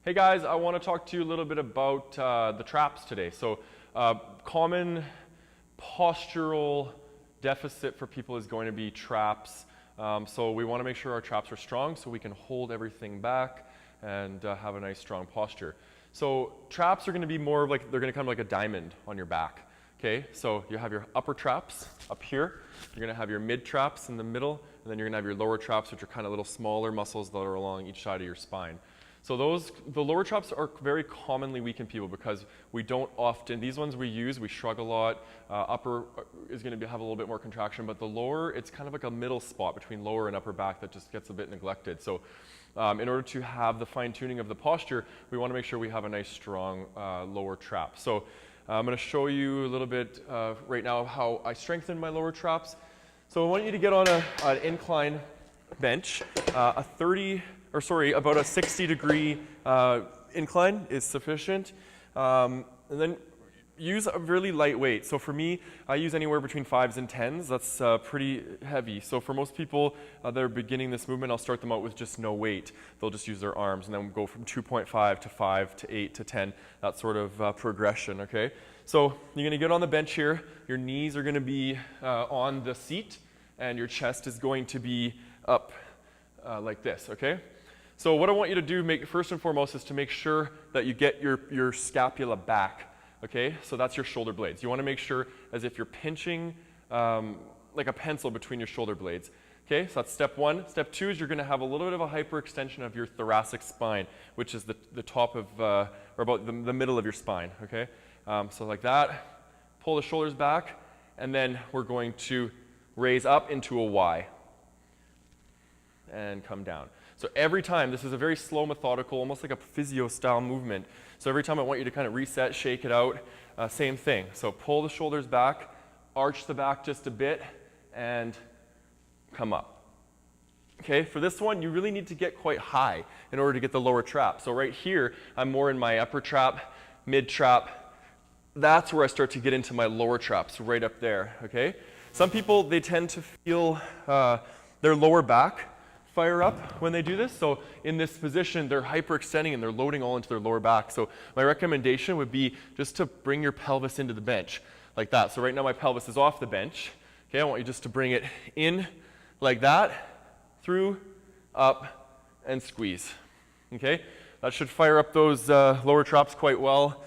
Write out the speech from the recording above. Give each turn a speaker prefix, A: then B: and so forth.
A: Hey guys, I want to talk to you a little bit about the traps today. So common postural deficit for people is going to be traps. So we want to make sure our traps are strong so we can hold everything back and have a nice strong posture. So traps are going to be more like, they're going to come like a diamond on your back. Okay, so you have your upper traps up here, you're going to have your mid traps in the middle, and then you're going to have your lower traps, which are kind of little smaller muscles that are along each side of your spine. So the lower traps are very commonly weak in people because we don't often, these ones we use, we shrug a lot. Upper is going to have a little bit more contraction, but the lower, it's kind of like a middle spot between lower and upper back that just gets a bit neglected. So in order to have the fine tuning of the posture, we want to make sure we have a nice strong lower trap. So I'm going to show you a little bit right now how I strengthen my lower traps. So I want you to get on an incline bench, about a 60-degree incline is sufficient. And then use a really light weight. So for me, I use anywhere between 5s and 10s. That's pretty heavy. So for most people that are beginning this movement, I'll start them out with just no weight. They'll just use their arms and then go from 2.5 to 5 to 8 to 10, that sort of progression, okay? So you're gonna get on the bench here. Your knees are gonna be on the seat and your chest is going to be up like this, okay? So what I want you to do, first and foremost, is to make sure that you get your scapula back, okay? So that's your shoulder blades. You want to make sure as if you're pinching like a pencil between your shoulder blades, okay? So that's step one. Step two is you're going to have a little bit of a hyperextension of your thoracic spine, which is the top of, or about the middle of your spine, okay? So like that, pull the shoulders back, and then we're going to raise up into a Y and come down. So every time, this is a very slow, methodical, almost like a physio-style movement. So every time I want you to kind of reset, shake it out, same thing. So pull the shoulders back, arch the back just a bit, and come up. Okay, for this one, you really need to get quite high in order to get the lower trap. So right here, I'm more in my upper trap, mid trap. That's where I start to get into my lower traps, right up there, okay? Some people, they tend to feel their lower back fire up when they do this. So in this position, they're hyperextending and they're loading all into their lower back. So my recommendation would be just to bring your pelvis into the bench like that. So right now my pelvis is off the bench. Okay, I want you just to bring it in like that, through, up, and squeeze. Okay, that should fire up those lower traps quite well.